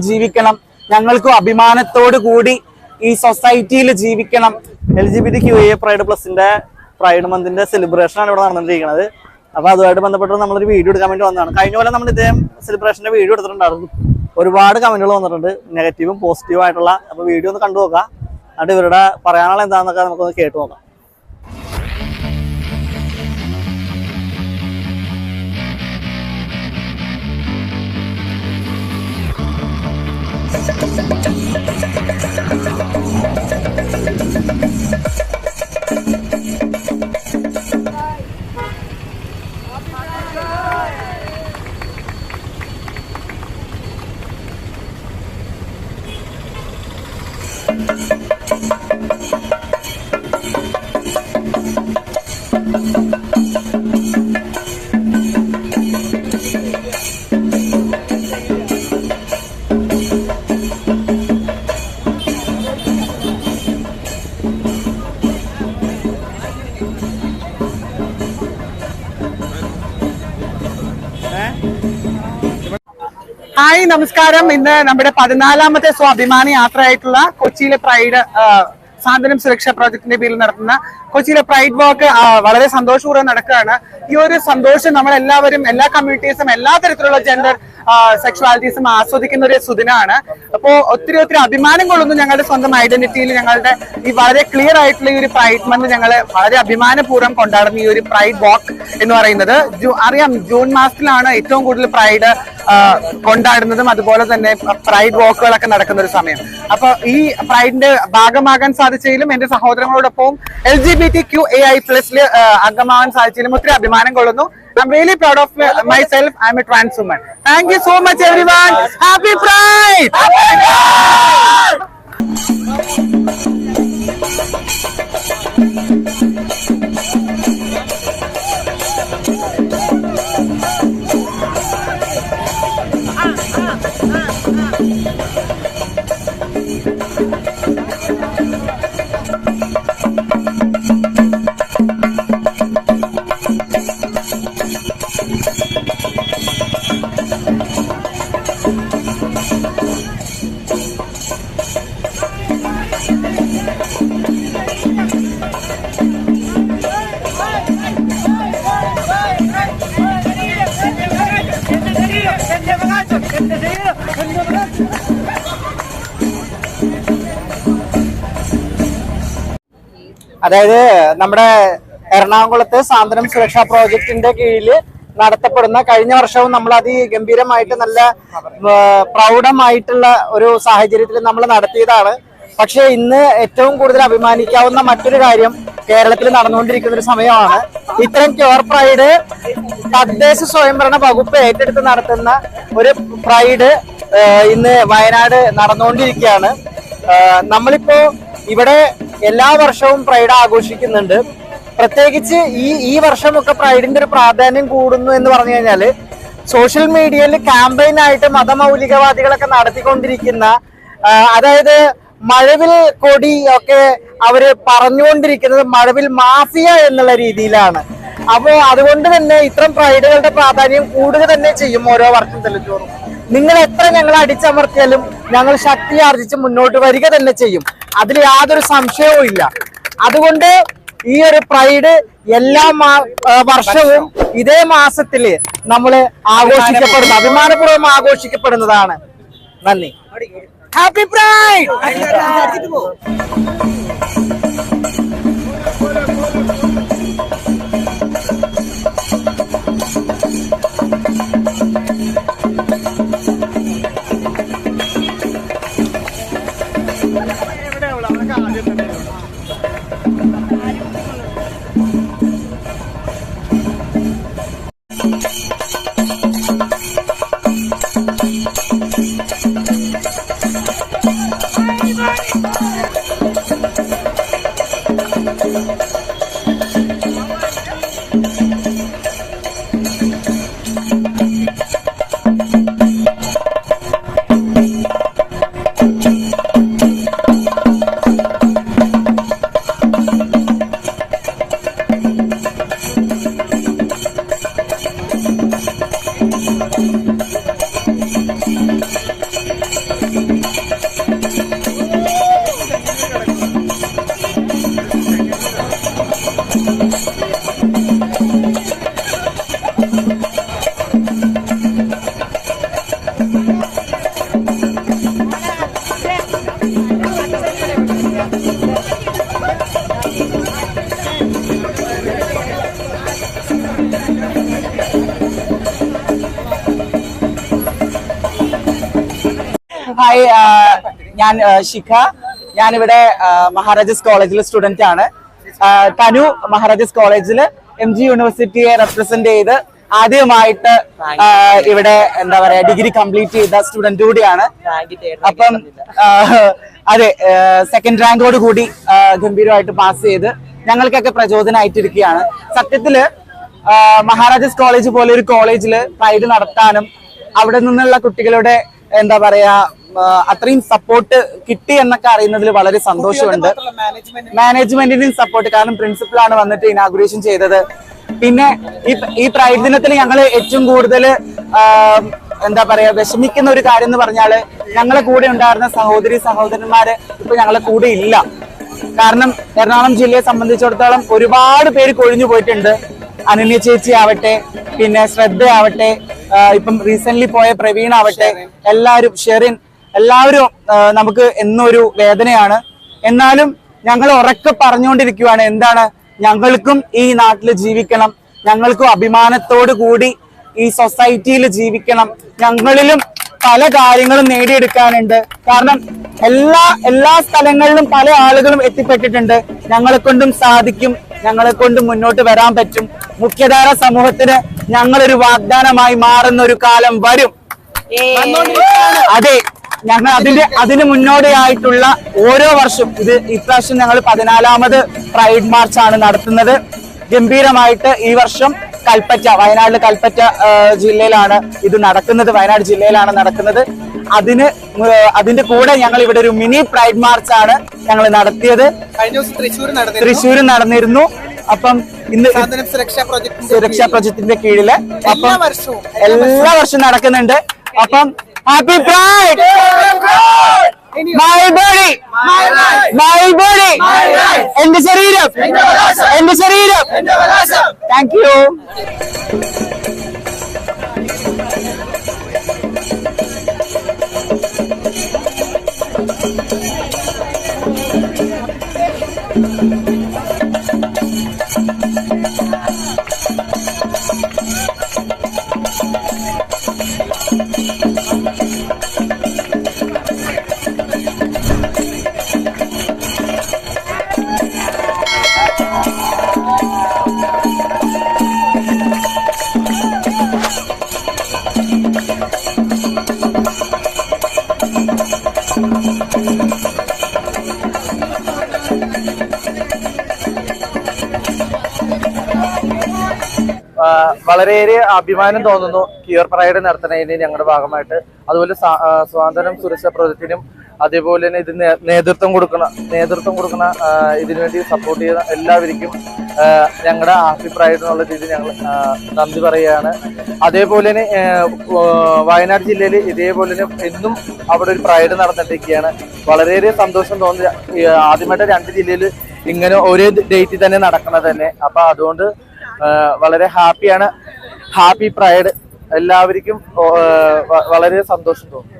ജീവിക്കണം, ഞങ്ങൾക്കും അഭിമാനത്തോടു കൂടി ഈ സൊസൈറ്റിയിൽ ജീവിക്കണം. LGBTQIA പ്രൈഡ് പ്ലസിന്റെ പ്രൈഡ് മന്തിന്റെ സെലിബ്രേഷൻ ആണ് ഇവിടെ നടന്നിരിക്കുന്നത്. അപ്പൊ അതുമായിട്ട് ബന്ധപ്പെട്ട് നമ്മളൊരു വീഡിയോ എടുക്കാൻ വേണ്ടി വന്നതാണ്. കഴിഞ്ഞ പോലെ നമ്മൾ ഇദ്ദേഹം സെലിബ്രേഷന്റെ വീഡിയോ എടുത്തിട്ടുണ്ടായിരുന്നു. ഒരുപാട് കമന്റുകൾ വന്നിട്ടുണ്ട്, നെഗറ്റീവും പോസിറ്റീവും ആയിട്ടുള്ള. അപ്പൊ വീഡിയോ ഒന്ന് കണ്ടു നോക്കാം, എന്നിട്ട് ഇവരുടെ പറയാനുള്ള എന്താണെന്നൊക്കെ നമുക്കൊന്ന് കേട്ടു നോക്കാം. ഹായ്, നമസ്കാരം. ഇന്ന് നമ്മുടെ 14ാമത്തെ സ്വാഭിമാനി യാത്രയായിട്ടുള്ള കൊച്ചിയിലെ പ്രൈഡ് സാന്ത്വനം സുരക്ഷാ പ്രോജക്ടിന്റെ പേരിൽ നടത്തുന്ന കൊച്ചിയിലെ പ്രൈഡ് വാക്ക് വളരെ സന്തോഷപൂർവ്വം നടക്കുകയാണ്. ഈ ഒരു സന്തോഷം നമ്മളെല്ലാവരും, എല്ലാ കമ്മ്യൂണിറ്റീസും, എല്ലാ തരത്തിലുള്ള ജെൻഡർ സെക്ഷുവാലിറ്റീസും ആസ്വദിക്കുന്ന ഒരു സുദിനമാണ്. അപ്പോ ഒത്തിരി അഭിമാനം കൊള്ളുന്നു ഞങ്ങളുടെ സ്വന്തം ഐഡന്റിറ്റിയിൽ. ഞങ്ങളുടെ ഈ വളരെ ക്ലിയർ ആയിട്ടുള്ള ഈ ഒരു പ്രൈഡ് മന്ത് ഞങ്ങൾ വളരെ അഭിമാനപൂർവ്വം കൊണ്ടാടുന്ന ഈ ഒരു പ്രൈഡ് വാക്ക് എന്ന് പറയുന്നത് അറിയാം, ജൂൺ മാസത്തിലാണ് ഏറ്റവും കൂടുതൽ പ്രൈഡ് കൊണ്ടാടുന്നതും അതുപോലെ തന്നെ പ്രൈഡ് വാക്കുകളൊക്കെ നടക്കുന്ന ഒരു സമയം. അപ്പൊ ഈ പ്രൈഡിന്റെ ഭാഗമാകാൻ സാധിച്ചതിലും എന്റെ സഹോദരങ്ങളോടൊപ്പം LGBTQAI+ അംഗമാകാൻ സാധിച്ചതിലും ഒത്തിരി അഭിമാനം കൊള്ളുന്നു. I'm really proud of myself. I'm a trans woman. Thank you so much, everyone. Happy Pride! Happy Pride! അതായത് നമ്മുടെ എറണാകുളത്ത് സാന്ത്വനം സുരക്ഷാ പ്രോജക്ടിന്റെ കീഴിൽ നടത്തപ്പെടുന്ന, കഴിഞ്ഞ വർഷവും നമ്മൾ അതിഗംഭീരമായിട്ട് നല്ല പ്രൗഢമായിട്ടുള്ള ഒരു സാഹചര്യത്തിൽ നമ്മൾ നടത്തിയതാണ്. പക്ഷെ ഇന്ന് ഏറ്റവും കൂടുതൽ അഭിമാനിക്കാവുന്ന മറ്റൊരു കാര്യം കേരളത്തിൽ നടന്നുകൊണ്ടിരിക്കുന്ന ഒരു സമയമാണ്. ഇത്തരം ക്യൂർ പ്രൈഡ് തദ്ദേശ സ്വയംഭരണ വകുപ്പ് ഏറ്റെടുത്ത് നടത്തുന്ന ഒരു പ്രൈഡ് ഇന്ന് വയനാട് നടന്നുകൊണ്ടിരിക്കുകയാണ്. നമ്മളിപ്പോ ഇവിടെ എല്ലാ വർഷവും പ്രൈഡ് ആഘോഷിക്കുന്നുണ്ട്. പ്രത്യേകിച്ച് ഈ വർഷമൊക്കെ പ്രൈഡിന്റെ ഒരു പ്രാധാന്യം കൂടുന്നു എന്ന് പറഞ്ഞു കഴിഞ്ഞാല് സോഷ്യൽ മീഡിയയിൽ ക്യാമ്പയിനായിട്ട് മതമൗലികവാദികളൊക്കെ നടത്തിക്കൊണ്ടിരിക്കുന്ന, അതായത് മഴവിൽ കൊടി ഒക്കെ അവര് പറഞ്ഞുകൊണ്ടിരിക്കുന്നത് മഴവിൽ മാഫിയ എന്നുള്ള രീതിയിലാണ്. അപ്പോ അതുകൊണ്ട് തന്നെ ഇത്തരം പ്രൈഡുകളുടെ പ്രാധാന്യം കൂടുക തന്നെ ചെയ്യും ഓരോ വർഷം തെളിച്ചോറും. നിങ്ങൾ എത്ര ഞങ്ങളെ അടിച്ചമർത്തിയാലും ഞങ്ങൾ ശക്തി ആർജിച്ച് മുന്നോട്ട് വരിക തന്നെ ചെയ്യും, അതിൽ യാതൊരു സംശയവും ഇല്ല. അതുകൊണ്ട് ഈ ഒരു പ്രൈഡ് എല്ലാ വർഷവും ഇതേ മാസത്തില് നമ്മള് ആഘോഷിക്കപ്പെടുന്ന, അഭിമാനപൂർവ്വം ആഘോഷിക്കപ്പെടുന്നതാണ്. നന്ദി. Happy pride. ഹായ്, ഞാൻ ശിഖ. ഞാനിവിടെ മഹാരാജാസ് കോളേജിലെ സ്റ്റുഡന്റ് ആണ്. തനു മഹാരാജാസ് കോളേജിൽ MG യൂണിവേഴ്സിറ്റിയെ റെപ്രസെന്റ് ചെയ്ത് ആദ്യമായിട്ട് ഇവിടെ എന്താ പറയാ ഡിഗ്രി കംപ്ലീറ്റ് ചെയ്ത സ്റ്റുഡന്റ് കൂടിയാണ്. അപ്പം അതെ, സെക്കൻഡ് റാങ്കോട് കൂടി ഗംഭീരമായിട്ട് പാസ് ചെയ്ത് ഞങ്ങൾക്കൊക്കെ പ്രചോദനമായിട്ടിരിക്കുകയാണ്. സത്യത്തില് മഹാരാജാസ് കോളേജ് പോലെ ഒരു കോളേജില് പ്രൈഡ് നടത്താനും അവിടെ നിന്നുള്ള കുട്ടികളുടെ എന്താ പറയാ അത്രയും സപ്പോർട്ട് കിട്ടി എന്നൊക്കെ അറിയുന്നതിൽ വളരെ സന്തോഷമുണ്ട്. മാനേജ്മെന്റിന്റെയും സപ്പോർട്ട്, കാരണം പ്രിൻസിപ്പളാണ് വന്നിട്ട് ഇനാഗുറേഷൻ ചെയ്തത്. പിന്നെ ഈ പ്രൈഡ് ദിനത്തിൽ ഞങ്ങൾ ഏറ്റവും കൂടുതൽ എന്താ പറയാ വിഷമിക്കുന്ന ഒരു കാര്യം എന്ന് പറഞ്ഞാല് ഞങ്ങളെ കൂടെ ഉണ്ടായിരുന്ന സഹോദരന്മാര് ഇപ്പൊ ഞങ്ങളെ കൂടെ ഇല്ല. കാരണം എറണാകുളം ജില്ലയെ സംബന്ധിച്ചിടത്തോളം ഒരുപാട് പേര് കൊഴിഞ്ഞു പോയിട്ടുണ്ട്. അനന്യ ചേച്ചി ആവട്ടെ, പിന്നെ ശ്രദ്ധ ആവട്ടെ, ഇപ്പം റീസെന്റ് പോയ പ്രവീൺ ആവട്ടെ, എല്ലാവരും ഷെറിൻ, എല്ലാവരും നമുക്ക് എന്നൊരു വേദനയാണ്. എന്നാലും ഞങ്ങൾ ഉറക്കെ പറഞ്ഞുകൊണ്ടിരിക്കുകയാണ്, എന്താണ്, ഞങ്ങൾക്കും ഈ നാട്ടിൽ ജീവിക്കണം, ഞങ്ങൾക്കും അഭിമാനത്തോടു കൂടി ഈ സൊസൈറ്റിയിൽ ജീവിക്കണം, ഞങ്ങളിലും പല കാര്യങ്ങളും നേടിയെടുക്കാനുണ്ട്. കാരണം എല്ലാ സ്ഥലങ്ങളിലും പല ആളുകളും എത്തിപ്പെട്ടിട്ടുണ്ട്. ഞങ്ങളെ കൊണ്ടും സാധിക്കും, ഞങ്ങളെ കൊണ്ടും മുന്നോട്ട് വരാൻ പറ്റും. മുഖ്യധാര സമൂഹത്തിന് ഞങ്ങളൊരു വാഗ്ദാനമായി മാറുന്ന ഒരു കാലം വരും. അതെ, ഞങ്ങൾ അതിന് മുന്നോടിയായിട്ടുള്ള ഓരോ വർഷവും ഇപ്രാവശ്യം ഞങ്ങൾ 14ാമത് പ്രൈഡ് മാർച്ച് ആണ് നടത്തുന്നത്. ഗംഭീരമായിട്ട് ഈ വർഷം വയനാട്ടിലെ കൽപ്പറ്റ ജില്ലയിലാണ് ഇത് നടക്കുന്നത്. വയനാട് ജില്ലയിലാണ് നടക്കുന്നത്. അതിന്റെ കൂടെ ഞങ്ങൾ ഇവിടെ ഒരു മിനി പ്രൈഡ് മാർച്ച് ആണ് ഞങ്ങൾ നടത്തിയത്. തൃശ്ശൂർ നടന്നിരുന്നു. അപ്പം ഇന്ന് സുരക്ഷാ പ്രൊജക്ടിന്റെ കീഴില് അപ്പം എല്ലാ വർഷവും നടക്കുന്നുണ്ട്. അപ്പം happy pride! My body, my body, എന്റെ ശരീരം, എന്റെ ശരീരം. Thank you. വളരെയേറെ അഭിമാനം തോന്നുന്നു ക്യൂർ പ്രൈഡ് നടത്തുന്നതിന് ഞങ്ങളുടെ ഭാഗമായിട്ട്. അതുപോലെ സ്വാതന്ത്ര്യം സുരക്ഷാ പ്രൊജക്ടിനും അതേപോലെ തന്നെ ഇത് നേതൃത്വം കൊടുക്കുന്ന ഇതിനുവേണ്ടി സപ്പോർട്ട് ചെയ്ത എല്ലാവർക്കും ഞങ്ങളുടെ ഹാപ്പി പ്രൈഡ് എന്നുള്ള രീതിയിൽ ഞങ്ങൾ നന്ദി പറയുകയാണ്. അതേപോലെ തന്നെ വയനാട് ജില്ലയിൽ ഇതേപോലെ തന്നെ എന്നും അവിടെ ഒരു പ്രൈഡ് നടന്നിട്ടിരിക്കുകയാണ്. വളരെയേറെ സന്തോഷം തോന്നി. ആദ്യമായിട്ട് 2 ജില്ലയിൽ ഇങ്ങനെ ഒരേ ഡേറ്റിൽ തന്നെ നടക്കണത് തന്നെ. അപ്പൊ അതുകൊണ്ട് വളരെ ഹാപ്പിയാണ്. ഹാപ്പി പ്രൈഡ് എല്ലാവർക്കും വളരെ സന്തോഷം തോന്നുന്നു.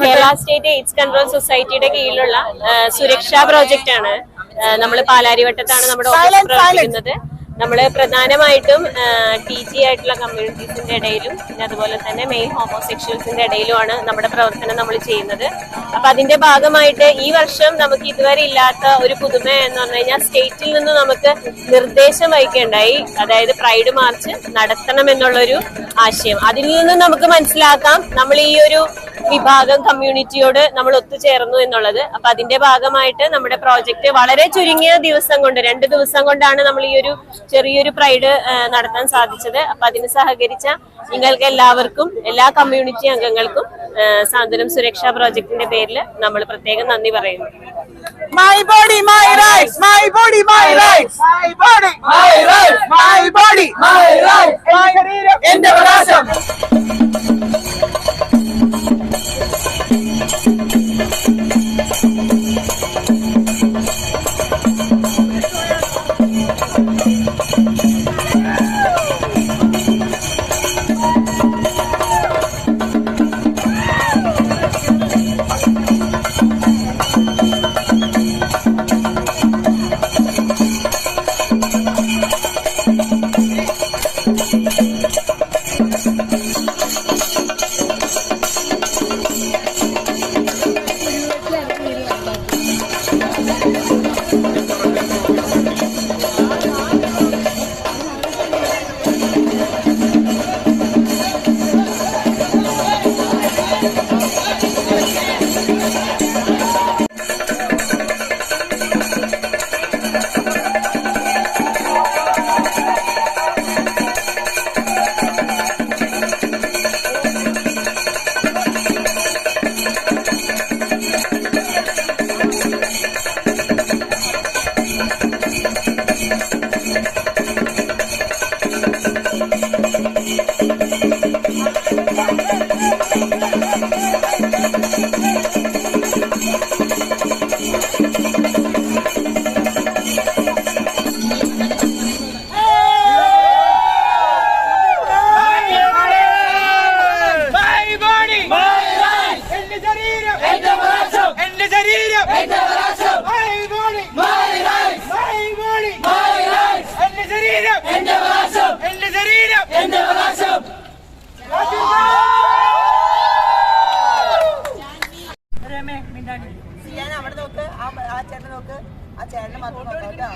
കേരള സ്റ്റേറ്റ് എയ്ഡ്സ് കൺട്രോൾ സൊസൈറ്റിയുടെ കീഴിലുള്ള സുരക്ഷാ പ്രോജക്റ്റ് ആണ്. നമ്മൾ പാലാരിവട്ടത്താണ് നമ്മുടെ ഓഫീസ് പ്രവർത്തിക്കുന്നത്. നമ്മൾ പ്രധാനമായിട്ടും TG ആയിട്ടുള്ള കമ്മ്യൂണിറ്റീസിന്റെ ഇടയിലും പിന്നെ അതുപോലെ തന്നെ മെയിൽ ഹോമോസെക്ഷൽസിന്റെ ഇടയിലുമാണ് നമ്മുടെ പ്രവർത്തനം നമ്മൾ ചെയ്യുന്നത്. അപ്പൊ അതിന്റെ ഭാഗമായിട്ട് ഈ വർഷം നമുക്ക് ഇതുവരെ ഇല്ലാത്ത ഒരു പുതുമ എന്ന് പറഞ്ഞു കഴിഞ്ഞാൽ സ്റ്റേറ്റിൽ നിന്ന് നമുക്ക് നിർദ്ദേശം വഹിക്കേണ്ടായി. അതായത് പ്രൈഡ് മാർച്ച് നടത്തണം എന്നുള്ളൊരു ആശയം. അതിൽ നിന്ന് നമുക്ക് മനസ്സിലാക്കാം നമ്മൾ ഈ ഒരു വിഭാഗം കമ്മ്യൂണിറ്റിയോട് നമ്മൾ ഒത്തുചേർന്നു എന്നുള്ളത്. അപ്പൊ അതിന്റെ ഭാഗമായിട്ട് നമ്മുടെ പ്രോജക്റ്റ് വളരെ ചുരുങ്ങിയ ദിവസം കൊണ്ട് 2 ദിവസം കൊണ്ടാണ് നമ്മൾ ഈ ഒരു ചെറിയൊരു പ്രൈഡ് നടത്താൻ സാധിച്ചത്. അപ്പൊ അതിന് സഹകരിച്ച നിങ്ങൾക്ക് എല്ലാവർക്കും, എല്ലാ കമ്മ്യൂണിറ്റി അംഗങ്ങൾക്കും സാന്ത്വനം സുരക്ഷാ പ്രോജക്ടിന്റെ പേരിൽ നമ്മൾ പ്രത്യേകം നന്ദി പറയുന്നു. My body, my rights. My body, my rights. My body, my rights. My body, my rights. എന്റെ അവകാശം. അവിടെ നോക്ക്, ആ ചേട്ടൻ നോക്ക്, ആ ചേട്ടനെ മാത്രം നോക്കാം കേട്ടോ.